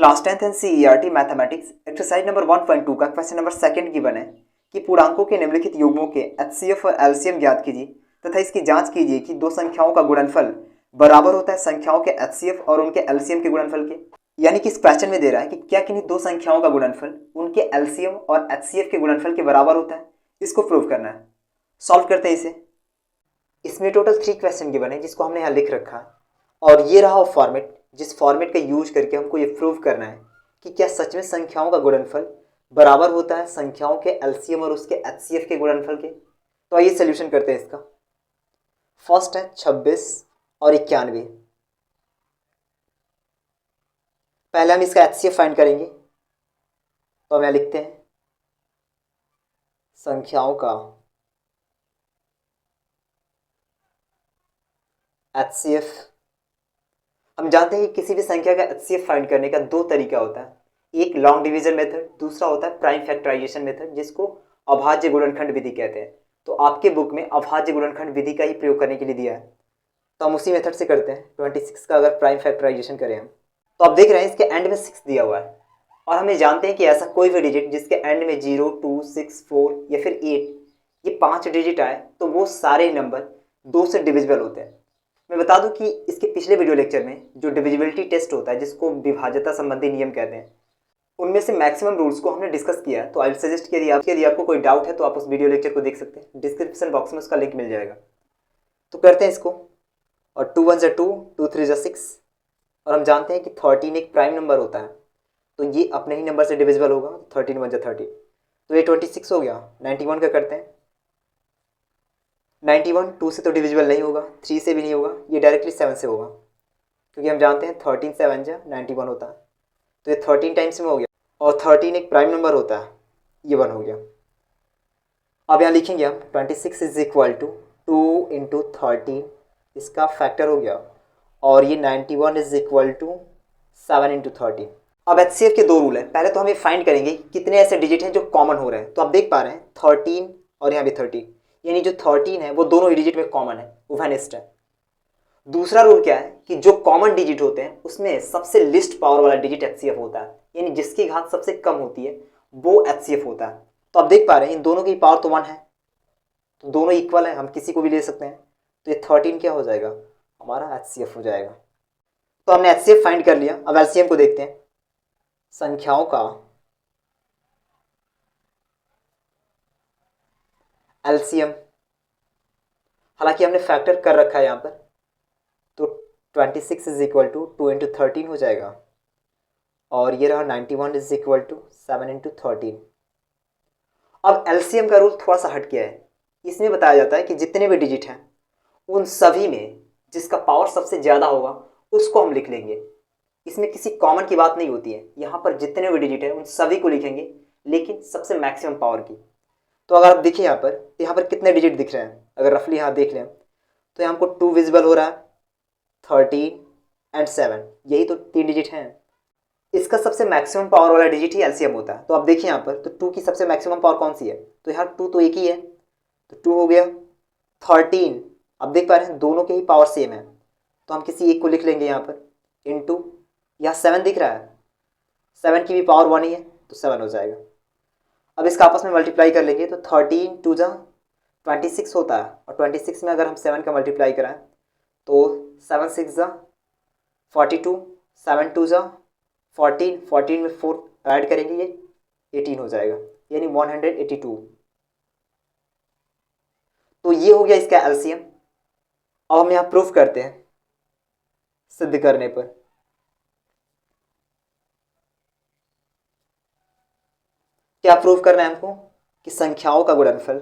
Class 10th and CERT mathematics exercise number 1.2 का question number second given है कि पूर्णांकों के निम्नलिखित युग्मों के एचसीएफ और एलसीएम ज्ञात कीजिए तथा इसकी जांच कीजिए कि दो संख्याओं का गुणनफल बराबर होता है संख्याओं के एचसीएफ और उनके एलसीएम के गुणनफल के। यानी कि इस क्वेश्चन में दे रहा है कि क्या किन्हीं दो संख्याओं का गुणनफल उनके एलसीएम और एचसीएफ के गुणनफल के बराबर होता है, इसको प्रूव करना है। सॉल्व करते हैं इसे। इसमें टोटल 3 क्वेश्चन गिवन है जिसको हमने यहाँ लिख रखा है और ये रहा वो फॉर्मेट जिस फॉर्मेट का यूज करके हमको ये प्रूव करना है कि क्या सच में संख्याओं का गुणनफल बराबर होता है संख्याओं के एलसीएम और उसके एचसीएफ के गुणनफल के। तो आइए सोल्यूशन करते हैं इसका। फर्स्ट है 26 और 91। पहले हम इसका एचसीएफ फाइंड करेंगे तो हम यहाँ लिखते हैं संख्याओं का एचसीएफ। हम जानते हैं कि किसी भी संख्या का एचसीएफ फाइंड करने का दो तरीका होता है, एक लॉन्ग डिवीजन मेथड, दूसरा होता है प्राइम फैक्टराइजेशन मेथड जिसको अभाज्य गुणनखंड विधि कहते हैं। तो आपके बुक में अभाज्य गुणनखंड विधि का ही प्रयोग करने के लिए दिया है तो हम उसी मेथड से करते हैं। 26 का अगर प्राइम फैक्टराइजेशन करें हम तो आप देख रहे हैं इसके एंड में 6 दिया हुआ है और हमें जानते हैं कि ऐसा कोई भी डिजिट जिसके एंड में 0, 2, 6, 4 या फिर 8 ये 5 डिजिट आए तो वो सारे नंबर 2 से डिविजिबल होते हैं। मैं बता दूं कि इसके पिछले वीडियो लेक्चर में जो डिविजिबिलिटी टेस्ट होता है जिसको विभाज्यता संबंधी नियम कहते हैं उनमें से मैक्सिमम रूल्स को हमने डिस्कस किया है। तो आई सजेस्ट कि यदि आपको कोई डाउट है तो आप उस वीडियो लेक्चर को देख सकते हैं, डिस्क्रिप्शन बॉक्स में उसका लिंक मिल जाएगा। तो करते हैं इसको। और 2 1 2, 2 3 6 और हम जानते हैं कि 13 एक प्राइम नंबर होता है तो ये अपने ही नंबर से डिविजिबल होगा। 13 1 30 तो ये 26 हो गया। 91 का करते हैं। 91 2 से तो डिविजिबल नहीं होगा, 3 से भी नहीं होगा, ये डायरेक्टली 7 से होगा क्योंकि हम जानते हैं 13 7 जा 91 होता है तो ये 13 टाइम्स में हो गया। और 13 एक प्राइम नंबर होता है, ये 1 हो गया। अब यहाँ लिखेंगे हम 26 इज इक्वल टू 2 इंटू 13, इसका फैक्टर हो गया। और ये 91 इज इक्वल टू 7 इंटू 13। अब एचसीएफ के दो रूल हैं। पहले तो हम ये फाइंड करेंगे कितने ऐसे डिजिट हैं जो कॉमन हो रहे हैं। तो आप देख पा रहे हैं 13 और यहाँ भी 13, यानी जो 13 है वो दोनों ही डिजिट में कॉमन है, उभयनिष्ठ है। दूसरा रूल क्या है कि जो कॉमन डिजिट होते हैं उसमें सबसे लिस्ट पावर वाला डिजिट एचसीएफ होता है, यानी जिसकी घात सबसे कम होती है वो एचसीएफ होता है। तो आप देख पा रहे हैं इन दोनों की पावर तो 1 है तो दोनों इक्वल है, हम किसी को भी ले सकते हैं। तो ये 13 क्या हो जाएगा, हमारा एचसीएफ हो जाएगा। तो हमने एचसीएफ फाइंड कर लिया। अब एलसीएम को देखते हैं। संख्याओं का एलसीएम, हालांकि हमने फैक्टर कर रखा है यहाँ पर, तो 26 इज इक्वल टू 2 इंटू 13 हो जाएगा। और ये रहा 91 इज इक्वल टू 7 इंटू 13। अब एलसीएम का रूल थोड़ा सा हट गया है। इसमें बताया जाता है कि जितने भी डिजिट हैं उन सभी में जिसका पावर सबसे ज़्यादा होगा उसको हम लिख लेंगे। इसमें किसी कॉमन की बात नहीं होती है, यहाँ पर जितने भी डिजिट हैं उन सभी को लिखेंगे लेकिन सबसे मैक्सिमम पावर की। तो अगर आप देखिए यहाँ पर कितने डिजिट दिख रहे हैं, अगर रफली यहाँ देख लें तो यहाँ हमको 2 विजिबल हो रहा है, 13 एंड 7, यही तो 3 डिजिट हैं। इसका सबसे मैक्सिमम पावर वाला डिजिट ही एलसीएम होता है। तो आप देखिए यहाँ पर तो 2 की सबसे मैक्सिमम पावर कौन सी है, तो यहाँ 2 तो एक ही है तो 2 हो गया। 13 अब देख पा रहे हैं दोनों के ही पावर सेम है तो हम किसी एक को लिख लेंगे यहाँ पर इनटू, यहाँ 7 दिख रहा है, 7 की भी पावर 1 ही है तो 7 हो जाएगा। अब इसका आपस में मल्टीप्लाई कर लेंगे तो 13 2 जा 26 होता है और 26 में अगर हम 7 का मल्टीप्लाई कराएं तो 7 6 जा 42, 7 2 जा 14, 14 में 4 ऐड करेंगे ये 18 हो जाएगा, यानी 182। तो ये हो गया इसका एलसीएम। अब हम यहाँ प्रूफ करते हैं। सिद्ध करने पर क्या प्रूफ करना है हमको कि संख्याओं का गुणनफल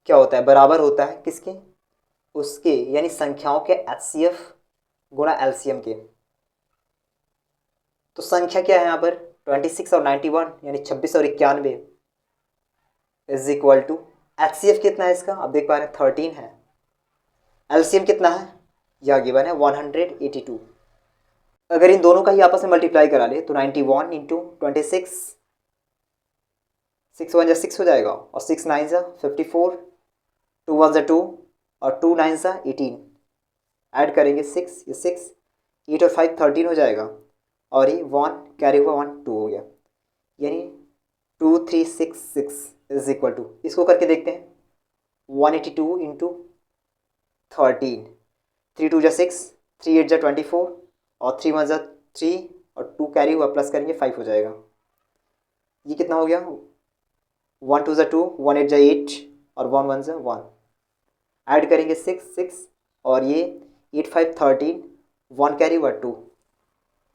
क्या होता है, बराबर होता है किसके, उसके यानी संख्याओं के एचसीएफ गुणा एलसीएम के। तो संख्या क्या है यहाँ पर 26 और 91 यानी 26 और 91 इज इक्वल टू एचसीएफ कितना है इसका, आप देख पा रहे हैं 13 है। एलसीएम कितना है, यह गिवन है 182। अगर इन दोनों का ही आपस में मल्टीप्लाई करा ले तो 91 इंटू 26, 6 1 जा 6 हो जाएगा और 6 9 जा 54 2 1 ज़ा 2 और 2 9 ज़ा 18, ऐड करेंगे 6, ये 6, 8 और 5 13 हो जाएगा, और ये 1 कैरी हुआ 1 2 हो गया, यानी 2 3 6 6 इज इक्वल टू, इसको करके देखते हैं, 182 इंटू 13, 3 2 ज़ा 6, 3 8 ज़ा 24 और 3 1 ज़ा 3 और 2 कैरी हुआ, प्लस करेंगे 5 हो जाएगा। ये कितना हो गया, 1 2 ज़ा 2, 1 8 ज़ा 8 और 1 1 ज़ा 1, ऐड करेंगे 6 6 और ये 8 5 13, 1 कैरी हुआ 2।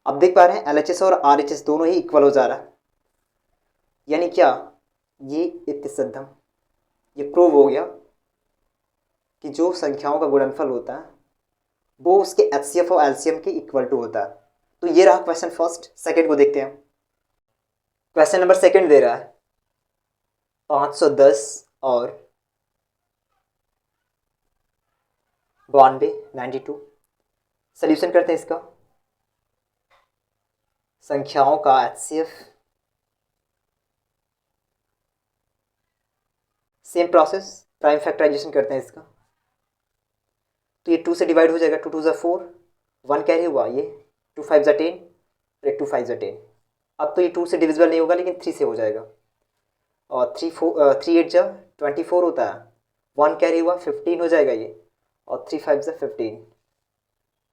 अब देख पा रहे हैं LHS और RHS दोनों ही इक्वल हो जा रहा है, यानी क्या, ये इत्तेसद्धम, ये प्रूव हो गया कि जो संख्याओं का गुणनफल होता है वो उसके HCF और LCM के इक्वल टू होता है। तो ये रहा क्वेश्चन फर्स्ट। सेकंड को देखते हैं। क्वेश्चन नंबर सेकंड दे रहा है 510 और 92 92। सॉल्यूशन करते हैं इसका। संख्याओं का HCF, same process, prime factorization करते हैं इसका। तो ये 2 से डिवाइड हो जाएगा, 2 2 ज़ा 4, 1 कैरी हुआ, ये 2 5 ज़ा 10, फिर 2 5 ज़ा 10। अब तो ये 2 से डिविजिबल नहीं होगा लेकिन 3 से हो जाएगा, और 3 8 ज़ा 24 होता है, 1 कैरी हुआ 15 हो जाएगा ये, और 3 5 ज़ा 15।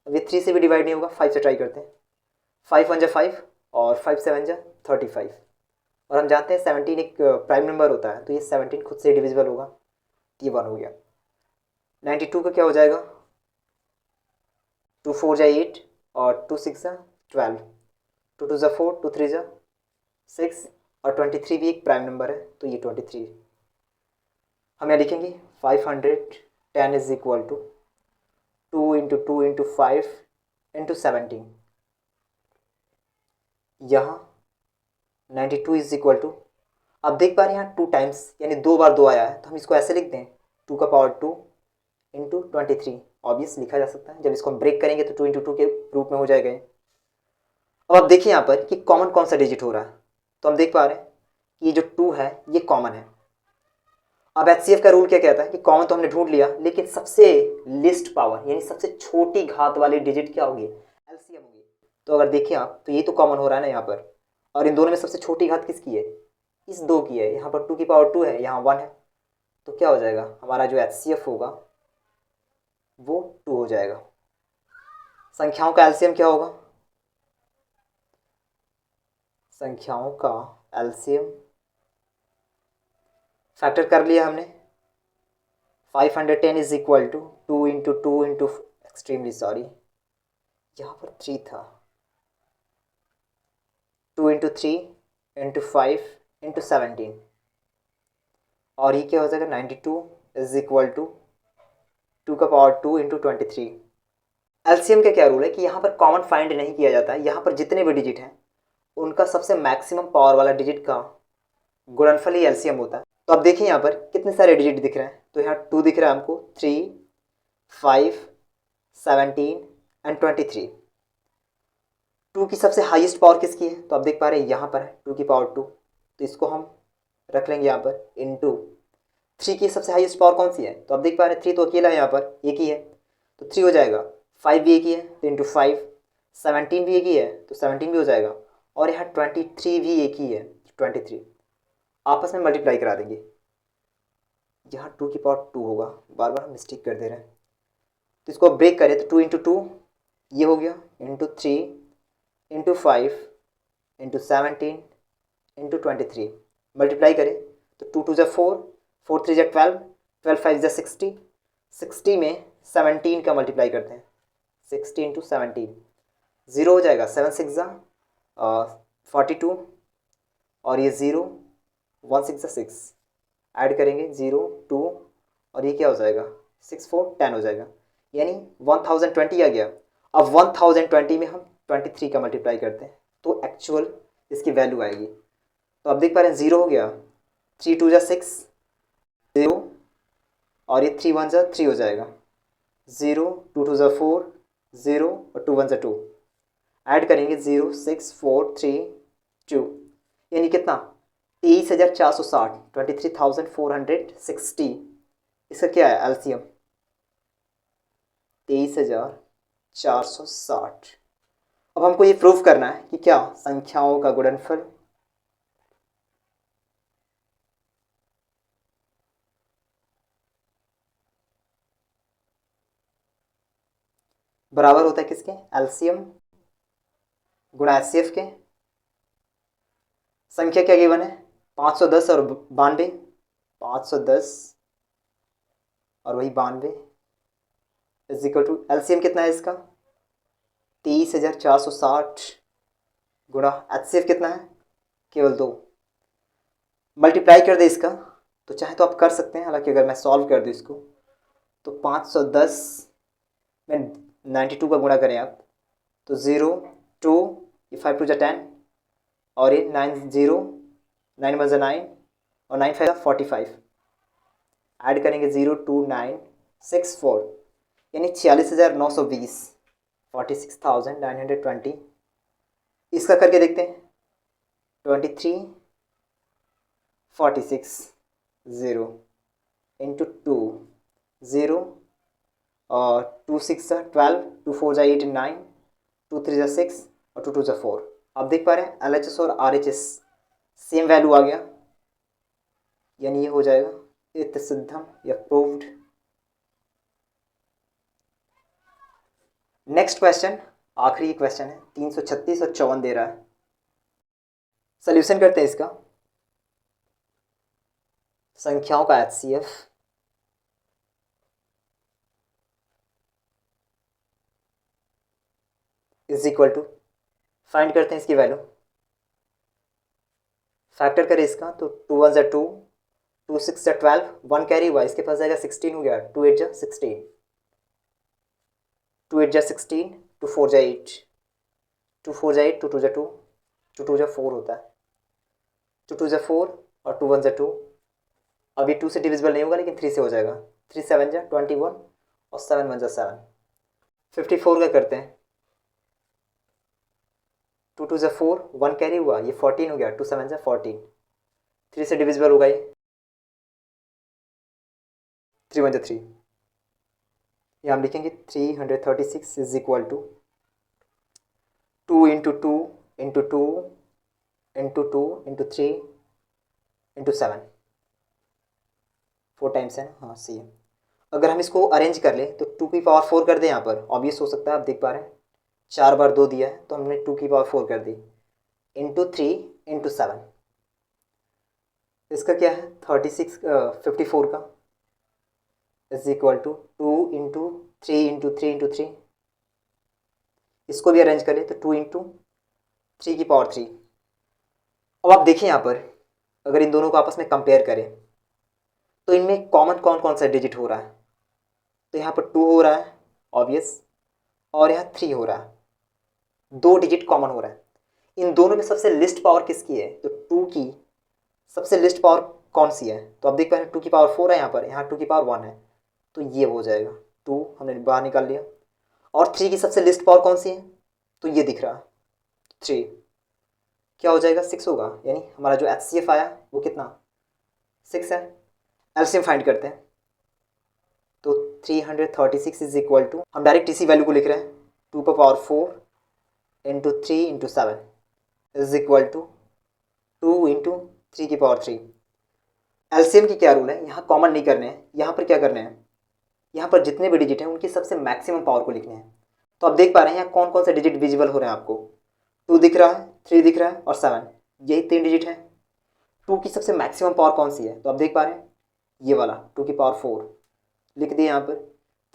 अब ये 3 से भी डिवाइड नहीं होगा, 5 से ट्राई करते हैं, 5 1 ज़ा 5 और 5 7 ज़ा 35, और हम जानते हैं 17 एक प्राइम नंबर होता है, तो ये 17 खुद से डिविजिबल होगा, ये 1 हो गया। 92 का क्या हो जाएगा, 2 4 ज़ा 8 और 2 6 ज़ा 12, 2 2 ज़ा 4, 2 3 ज़ा 6 और 23 भी एक प्राइम नंबर है, तो ये 23 हम यहाँ लिखेंगे। 510 is equal to 2 into 2 into 5 into 17, यहाँ 92 इज इक्वल टू, अब देख पा रहे हैं यहाँ 2 टाइम्स यानी 2 बार 2 आया है, तो हम इसको ऐसे लिख दें 2 का पावर 2 इंटू 23, ऑब्वियस लिखा जा सकता है। जब इसको हम ब्रेक करेंगे तो 2 इंटू 2 के रूप में हो जाएगा। अब आप देखिए यहाँ पर कि कॉमन कौन सा डिजिट हो रहा है, तो हम देख पा रहे हैं कि ये जो 2 है ये कॉमन है। अब HCF का रूल क्या कहता है कि कॉमन तो हमने ढूंढ लिया, लेकिन सबसे लिस्ट पावर यानी सबसे छोटी घात वाली डिजिट क्या होगी, LCM होगी। तो अगर देखिए आप, तो ये तो कॉमन हो रहा है ना यहाँ पर, और इन दोनों में सबसे छोटी घात किसकी है, इस 2 की है। यहाँ पर 2 की पावर 2 है, यहाँ 1 है, तो क्या हो जाएगा, हमारा जो HCF होगा वो 2 हो जाएगा। संख्याओं का LCM क्या होगा, संख्याओं का LCM फैक्टर कर लिया हमने। 510 is equal to 2 into 2 into, extremely sorry यहाँ पर 3 था, 2 इंटू 3 इंटू 5 इंटू 17, और ये क्या हो जाएगा 92 इज इक्वल टू 2 का पावर 2 इंटू 23। LCM का क्या रूल है कि यहाँ पर कॉमन फाइंड नहीं किया जाता है, यहाँ पर जितने भी डिजिट हैं उनका सबसे मैक्सिमम पावर वाला डिजिट का गुणनफल ही LCM होता है। तो अब देखिए यहाँ पर कितने सारे डिजिट दिख रहे हैं, तो यहाँ 2 दिख रहा है हमको, 3 5 17 एंड 23। 2 की सबसे हाईएस्ट पावर किसकी है, तो आप देख पा रहे हैं यहाँ पर है 2 की पावर 2, तो इसको हम रख लेंगे यहाँ पर इनटू 3 की सबसे हाईएस्ट पावर कौन सी है, तो आप देख पा रहे हैं 3 तो अकेला है यहाँ पर, एक ही है, तो 3 हो जाएगा। 5 भी एक ही है तो इंटू 5, 17 भी एक ही है तो 17 भी हो जाएगा, और यहाँ 23 भी एक ही है, 23 आपस में मल्टीप्लाई करा देंगे, यहाँ 2 की पावर 2 होगा, बार बार हम मिस्टेक कर दे रहे हैं। तो इसको ब्रेक करें तो 2 इंटू 2 ये हो गया, into 3 into 5 into 17 into 23, multiply करें तो 2 2 ज़ा 4, 4 3 ज़ा 12, 12 5 ज़ा 60, 60 में 17 का मल्टीप्लाई करते हैं, 60 इंटू 17, 0 हो जाएगा, 7 6 ज़ा 42, और ये 0 1 6 ज़ा 6, ऐड करेंगे 0 2, और ये क्या हो जाएगा 6 4 10 हो जाएगा, यानी 1020 आ गया। अब 1020 में हम 23 का मल्टीप्लाई करते हैं तो एक्चुअल इसकी वैल्यू आएगी। तो अब देख पा रहे हैं 0 हो गया, 3 2 ज़ा 6 0, और ये 3 1 ज़ा 3 हो जाएगा, 0 2 2 ज़ा 4 0 और 2 1 ज़ा 2, ऐड करेंगे 0 6 4 3 2, यानी कितना 23,460, 23,460 इसका क्या है एलसीएम 23,460। अब हमको ये प्रूफ करना है कि क्या संख्याओं का गुणनफल बराबर होता है किसके, एलसीएम गुणा एचसीएफ के। संख्या क्या गिवन है 510 और 92, 510 और वही 92 इज इक्वल टू एलसीएम कितना है इसका 23,460 गुणा एचसीएफ कितना है केवल 2। मल्टीप्लाई कर दे इसका तो चाहे तो आप कर सकते हैं, हालांकि अगर मैं सॉल्व कर दूँ इसको तो 510 में 92 का गुणा करें आप तो 0 2 ये 5 2 10 और ये 90 9 1 9 और 9 5 45 ऐड करेंगे 0 2 9 6 4 यानी 46,920 46,920। इसका करके देखते हैं 23 46 0 इंटू 2 0 और 2 6 12 2 4 8 9 2 3 6 और 2 2 4। आप देख पा रहे हैं LHS और RHS सेम वैल्यू आ गया, यानी ये हो जाएगा इत्थ सिद्धम या प्रूव्ड। नेक्स्ट क्वेश्चन आखिरी क्वेश्चन है 336 और 54 दे रहा है। सॉल्यूशन करते हैं इसका। संख्याओं का HCF is equal to find करते हैं इसकी वैल्यू, फैक्टर करें इसका तो 2 1 2 2 6 12 1 कैरी हुआ इसके पास जाएगा 16 हो गया 2 8 16 2 8 16 2 4 8 2 4 8 2 2 2 2 2 4 होता है 2 2 4 और 2 1 2। अभी 2 से डिविजिबल नहीं होगा लेकिन 3 से हो जाएगा 3 7 21 और 7 1 7 54 का करते हैं 2 2 4 1 कैरी हुआ ये 14 हो गया 2 7 14 3 से डिविजिबल होगा ये 3 1 3। ये हम लिखेंगे 336 is equal to 2 into 2 into 2 into 2 into 3 into 7 4 times है हाँ सी है। अगर हम इसको अरेंज कर ले तो 2 की पावर 4 कर दें यहाँ पर, ऑब्वियस हो सकता है आप देख पा रहे हैं 4 बार 2 दिया है तो हमने 2 की पावर 4 कर दी इंटू 3 इंटू 7। इसका क्या है 54 का is equal to 2 into 3 into 3 into 3। इसको भी अरेंज करें तो 2 इंटू 3 की पावर 3। अब आप देखिए यहाँ पर अगर इन दोनों को आपस में कंपेयर करें तो इनमें कॉमन कौन कौन सा डिजिट हो रहा है, तो यहाँ पर 2 हो रहा है ऑब्वियस और यहाँ 3 हो रहा है, 2 डिजिट कॉमन हो रहा है। इन दोनों में सबसे लिस्ट पावर किसकी है, तो 2 की सबसे लिस्ट पावर कौन सी है, तो आप देख पा रहे हैं 2 की पावर 4 है यहाँ पर, यहाँ 2 की पावर 1 है तो ये हो जाएगा 2 हमने बाहर निकाल लिया। और 3 की सबसे लिस्ट पावर कौन सी है, तो ये दिख रहा है 3, क्या हो जाएगा 6 होगा, यानी हमारा जो HCF आया वो कितना 6 है। एलसीएम फाइंड करते हैं तो 336 इज इक्वल टू हम डायरेक्ट इसी वैल्यू को लिख रहे हैं 2 का power 4 into 3 into 7 is equal to 2 into 3 की पावर 3। एलसीएम की क्या रूल है, यहाँ कॉमन नहीं करने हैं, यहाँ पर क्या करने हैं, यहाँ पर जितने भी डिजिट हैं उनकी सबसे मैक्सिमम पावर को लिखने हैं। तो आप देख पा रहे हैं यहाँ कौन कौन से डिजिट विजिबल हो रहे हैं आपको, 2 दिख रहा है 3 दिख रहा है और 7, यही 3 डिजिट हैं। 2 की सबसे मैक्सिमम पावर कौन सी है, तो आप देख पा रहे हैं ये वाला 2 की पावर 4 लिख दिए यहाँ पर।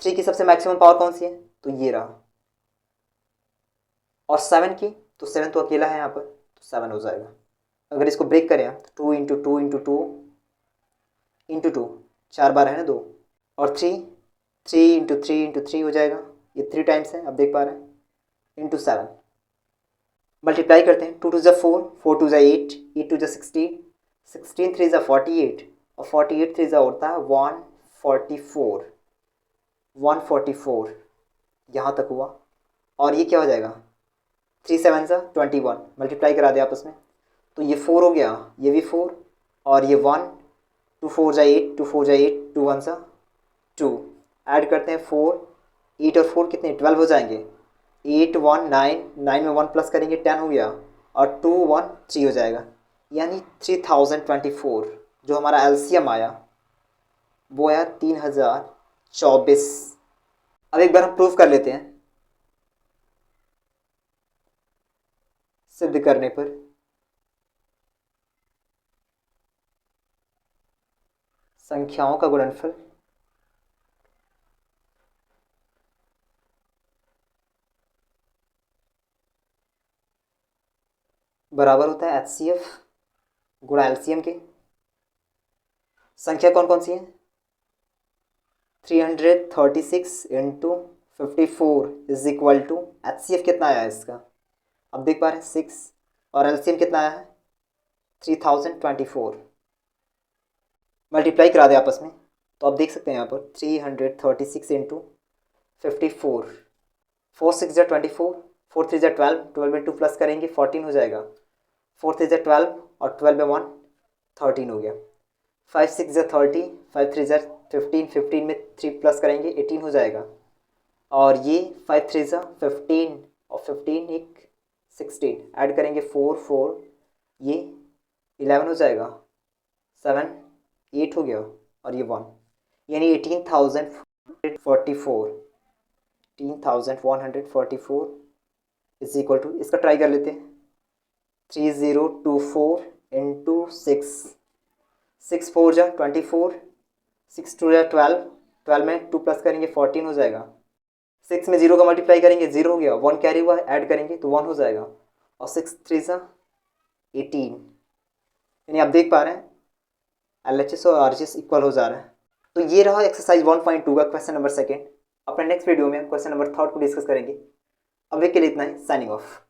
3 की सबसे मैक्सिमम पावर कौन सी है, तो ये रहा, और 7 की तो 7 तो अकेला है यहाँ पर तो 7 हो जाएगा। अगर इसको ब्रेक करें तो 2 इंटू 2 इंटू 2 इंटू 2 4 बार है ना 2 और 3 इंटू 3 इंटू 3 हो जाएगा, ये 3 टाइम्स है आप देख पा रहे हैं इंटू 7। मल्टीप्लाई करते हैं 2 2 4 4 2 8 8 2 16 16 3 48 और 48 3 होता है 144 144 यहाँ तक हुआ। और ये क्या हो जाएगा 3 7 21 मल्टीप्लाई करा दे आपस में तो ये 4 हो गया, ये भी 4 और ये 1 2 4 8 2 4 8 2 1 2 ऐड करते हैं 4, 8 और 4 कितने 12 हो जाएंगे, 8 1 9, 9 में 1 प्लस करेंगे 10 हो गया, और 2 1 3 हो जाएगा, यानी 3024 जो हमारा एलसीएम आया वो आया 3024। अब एक बार हम प्रूफ कर लेते हैं। सिद्ध करने पर संख्याओं का गुणनफल बराबर होता है HCF गुणा एलसीएम के। संख्या कौन कौन सी है, 336 into 54 is equal to HCF कितना आया है इसका, अब देख पा रहे हैं 6, और एलसीएम कितना आया है 3024। मल्टीप्लाई करा दे आपस में तो आप देख सकते हैं यहाँ पर 336 इंटू 54, 4 6 जा 24, 4 3 जा 12, 12 में 2 प्लस करेंगे 14 हो जाएगा, 4 3 जा 12 और 12 में 1 13 हो गया, 5 6 जा 30, 5 3 जा 15, 15 में 3 प्लस करेंगे 18 हो जाएगा, और ये 5 3 जा 15 और 15 एक 16 ऐड करेंगे 4 4, ये 11 हो जाएगा, 7 8 हो गया, और ये 1, यानी 18,144 18,144 इज इक्वल टू, इसका ट्राई कर लेते हैं, 3024 इंटू 6, 6 4 जा 24, 6 2 जा 12, 12 में 2 प्लस करेंगे 14 हो जाएगा, 6 में 0 का मल्टीप्लाई करेंगे 0 हो गया, 1 कैरी हुआ ऐड करेंगे तो 1 हो जाएगा, और 6 3 जा 18, यानी आप देख पा रहे हैं LHS और RHS इक्वल हो जा रहा है। तो ये रहा एक्सरसाइज 1.2 का क्वेश्चन नंबर 2। अपने नेक्स्ट वीडियो में हम क्वेश्चन नंबर 3 को डिस्कस करेंगे। अभी के लिए इतना ही, साइनिंग ऑफ।